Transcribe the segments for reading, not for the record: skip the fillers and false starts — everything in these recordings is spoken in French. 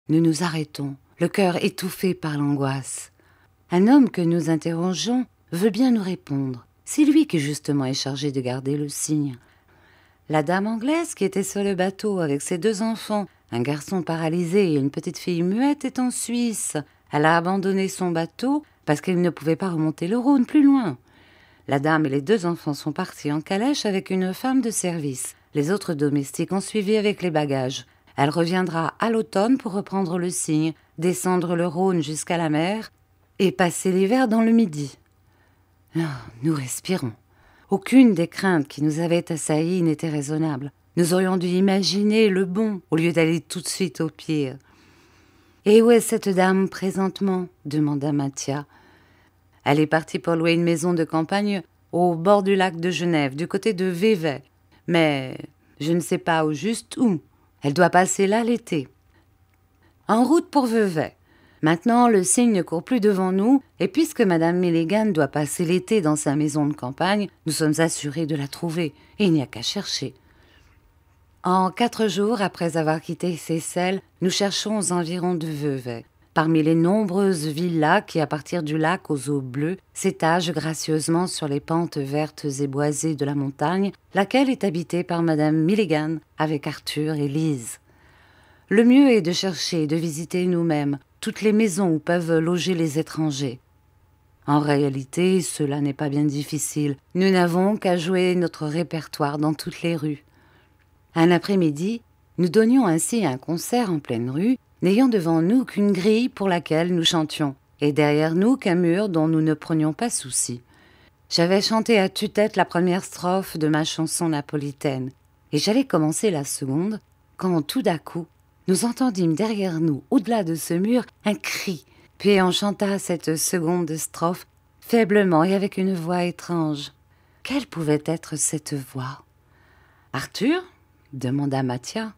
Nous nous arrêtons, le cœur étouffé par l'angoisse. Un homme que nous interrogeons veut bien nous répondre. C'est lui qui justement est chargé de garder le cygne. La dame anglaise qui était sur le bateau avec ses 2 enfants, un garçon paralysé et une petite fille muette, est en Suisse. Elle a abandonné son bateau parce qu'elle ne pouvait pas remonter le Rhône plus loin. La dame et les 2 enfants sont partis en calèche avec une femme de service. Les autres domestiques ont suivi avec les bagages. Elle reviendra à l'automne pour reprendre le cygne, descendre le Rhône jusqu'à la mer et passer l'hiver dans le Midi. Ah, nous respirons. Aucune des craintes qui nous avaient assaillis n'était raisonnable. Nous aurions dû imaginer le bon au lieu d'aller tout de suite au pire. « Et où est cette dame présentement ?» demanda Mathia. « Elle est partie pour louer une maison de campagne au bord du lac de Genève, du côté de Vevey. Mais je ne sais pas au juste où. Elle doit passer là l'été. En route pour Vevey. Maintenant, le cygne ne court plus devant nous, et puisque Madame Milligan doit passer l'été dans sa maison de campagne, nous sommes assurés de la trouver, et il n'y a qu'à chercher. En 4 jours après avoir quitté Seyssel, nous cherchons aux environs de Vevey. Parmi les nombreuses villas qui, à partir du lac aux eaux bleues, s'étagent gracieusement sur les pentes vertes et boisées de la montagne, laquelle est habitée par Madame Milligan avec Arthur et Lise. Le mieux est de chercher et de visiter nous-mêmes toutes les maisons où peuvent loger les étrangers. En réalité, cela n'est pas bien difficile. Nous n'avons qu'à jouer notre répertoire dans toutes les rues. Un après-midi, nous donnions ainsi un concert en pleine rue, n'ayant devant nous qu'une grille pour laquelle nous chantions, et derrière nous qu'un mur dont nous ne prenions pas souci. J'avais chanté à tue-tête la première strophe de ma chanson napolitaine, et j'allais commencer la seconde, quand tout d'un coup, nous entendîmes derrière nous, au-delà de ce mur, un cri, puis on chanta cette seconde strophe, faiblement et avec une voix étrange. Quelle pouvait être cette voix? « Arthur ?» demanda Mathia.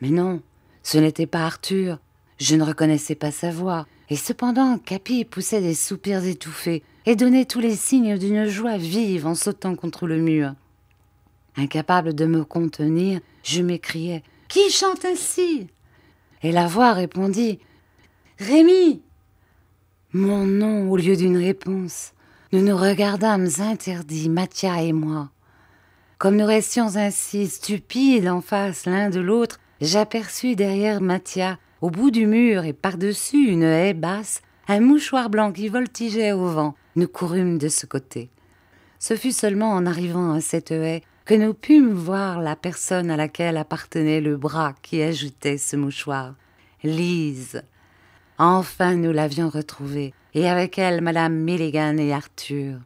Mais non, ce n'était pas Arthur. Je ne reconnaissais pas sa voix. Et cependant, Capi poussait des soupirs étouffés et donnait tous les signes d'une joie vive en sautant contre le mur. Incapable de me contenir, je m'écriai « Qui chante ainsi ?» Et la voix répondit « Rémi !» Mon nom au lieu d'une réponse. Nous nous regardâmes interdits, Mathia et moi. Comme nous restions ainsi stupides en face l'un de l'autre, j'aperçus derrière Mathia, au bout du mur et par-dessus une haie basse, un mouchoir blanc qui voltigeait au vent. Nous courûmes de ce côté. Ce fut seulement en arrivant à cette haie que nous pûmes voir la personne à laquelle appartenait le bras qui agitait ce mouchoir. Lise. Enfin nous l'avions retrouvée, et avec elle Madame Milligan et Arthur.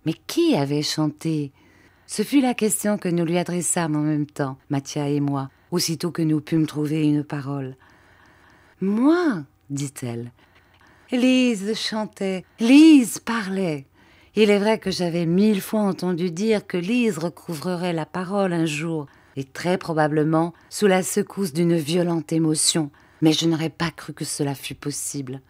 Mais qui avait chanté? Ce fut la question que nous lui adressâmes en même temps, Mathia et moi, aussitôt que nous pûmes trouver une parole. « Moi, dit-elle. Lise chantait, Lise parlait. Il est vrai que j'avais 1000 fois entendu dire que Lise recouvrerait la parole un jour, et très probablement sous la secousse d'une violente émotion, mais je n'aurais pas cru que cela fût possible.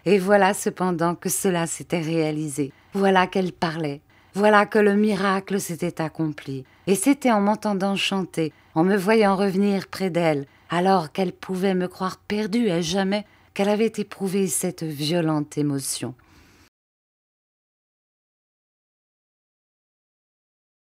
Et voilà cependant que cela s'était réalisé, voilà qu'elle parlait, voilà que le miracle s'était accompli, et c'était en m'entendant chanter, en me voyant revenir près d'elle, alors qu'elle pouvait me croire perdue à jamais, qu'elle avait éprouvé cette violente émotion.